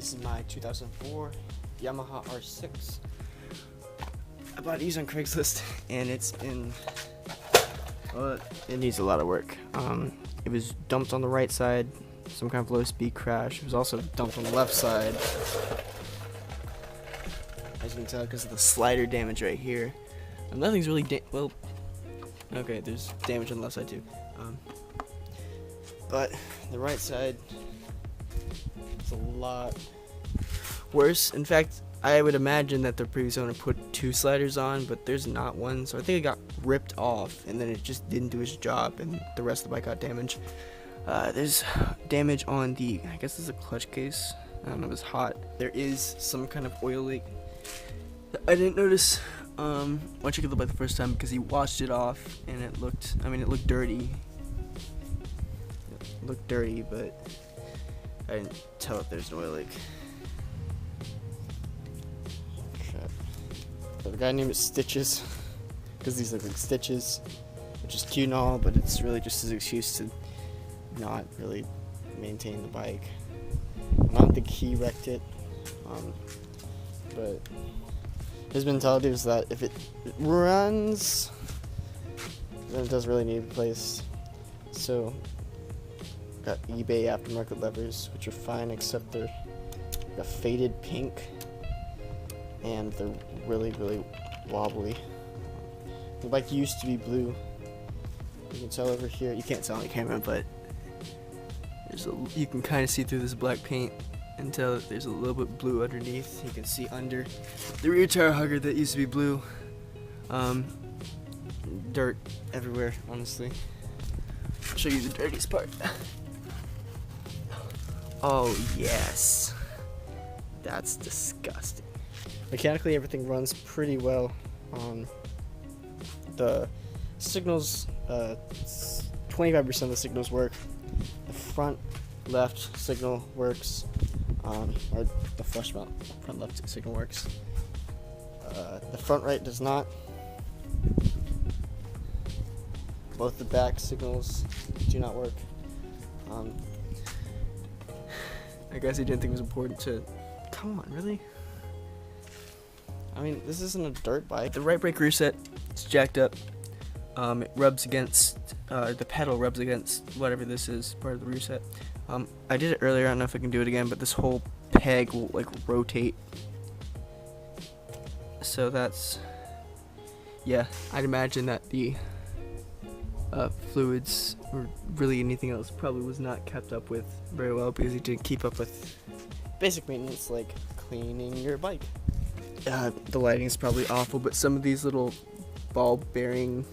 This is my 2004 Yamaha R6. I bought these on Craigslist, and it's been, well, it needs a lot of work. It was dumped on the right side, some kind of low speed crash. It was also dumped on the left side, as you can tell, because of the slider damage right here. Nothing's really well, okay, there's damage on the left side too, but the right side is a lot worse. In fact, I would imagine that the previous owner put 2 sliders on, but there's not one, so I think it got ripped off, and then it just didn't do its job, and the rest of the bike got damaged. There's damage on the, I guess this is a clutch case. I don't know if it's hot. There is some kind of oil leak that I didn't notice once you get the bike the first time, because he washed it off, and it looked, I mean, it looked dirty. It looked dirty, but I didn't tell if there's an oil leak. So the guy named it Stitches, because these look like stitches, which is cute and all, but it's really just his excuse to not really maintain the bike. I don't think he wrecked it, but his mentality is that if it runs, then it doesn't really need replaced. So got eBay aftermarket levers, which are fine, except they're a faded pink, and they're really wobbly. The bike used to be blue. You can tell over here. You can't tell on the camera, but you can kind of see through this black paint and tell that there's a little bit blue underneath. You can see under the rear tire hugger that used to be blue. Dirt everywhere, honestly. I'll show you the dirtiest part. Oh yes, that's disgusting. Mechanically, everything runs pretty well. The signals, 25% of the signals work. The front left signal works, or the flush mount front left signal works. The front right does not. Both the back signals do not work. I guess he didn't think it was important to. Come on, really? I mean, this isn't a dirt bike. The right brake reset, it's jacked up. It rubs against, the pedal rubs against whatever this is, part of the reset. I did it earlier, I don't know if I can do it again, but this whole peg will like rotate. So that's, yeah, I'd imagine that the fluids or really anything else probably was not kept up with very well, because he didn't keep up with basic maintenance like cleaning your bike. The lighting is probably awful, but some of these little ball bearing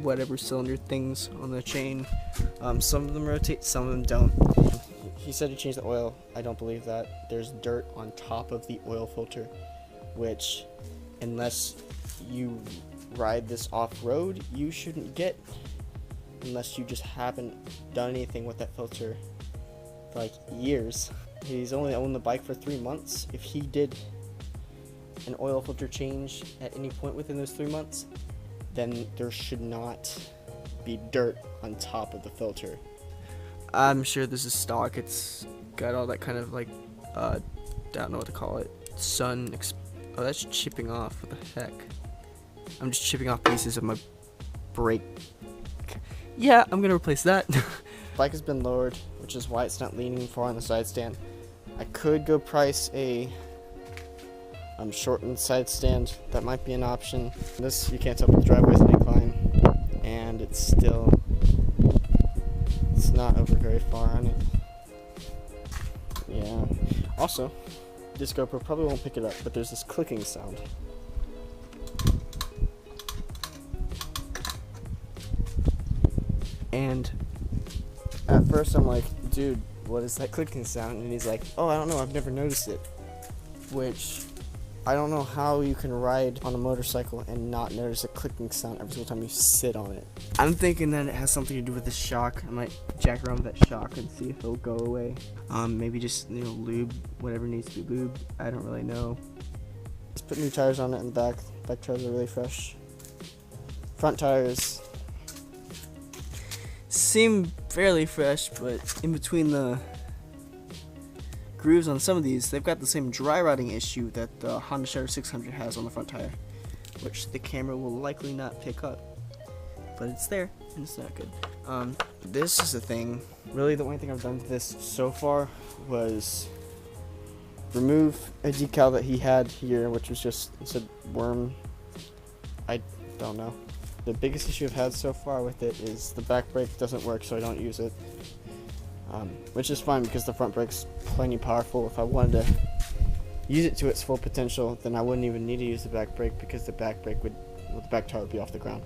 whatever cylinder things on the chain, some of them rotate, some of them don't. He said he changed the oil. I don't believe that. There's dirt on top of the oil filter, which unless you ride this off-road, you shouldn't get, unless you just haven't done anything with that filter for like years. He's only owned the bike for 3 months. If he did an oil filter change at any point within those 3 months, then there should not be dirt on top of the filter. I'm sure this is stock. It's got all that kind of like, I don't know what to call it. Oh, that's chipping off. What the heck? I'm just chipping off pieces of my brake. Yeah, I'm gonna replace that. Bike has been lowered, which is why it's not leaning far on the side stand. I could go price a shortened side stand. That might be an option. This, you can't tell, but the driveway's an incline, and it's not over very far on it. Yeah. Also, this GoPro probably won't pick it up, but there's this clicking sound. And at first I'm like, dude, what is that clicking sound? And he's like, oh, I don't know, I've never noticed it. Which, I don't know how you can ride on a motorcycle and not notice a clicking sound every single time you sit on it. I'm thinking that it has something to do with the shock. I might jack around with that shock and see if it'll go away. Maybe just, lube whatever needs to be lubed. I don't really know. Let's put new tires on it in the back. Back tires are really fresh. Front tires seem fairly fresh, but in between the grooves on some of these, they've got the same dry rotting issue that the Honda Shadow 600 has on the front tire, which the camera will likely not pick up, but it's there and it's not good. This is the thing. Really, the only thing I've done to this so far was remove a decal that he had here, which was just, it said worm. I don't know. The biggest issue I've had so far with it is the back brake doesn't work, so I don't use it. Which is fine because the front brake's plenty powerful. If I wanted to use it to its full potential, then I wouldn't even need to use the back brake because the back brake would, well, the back tire would be off the ground.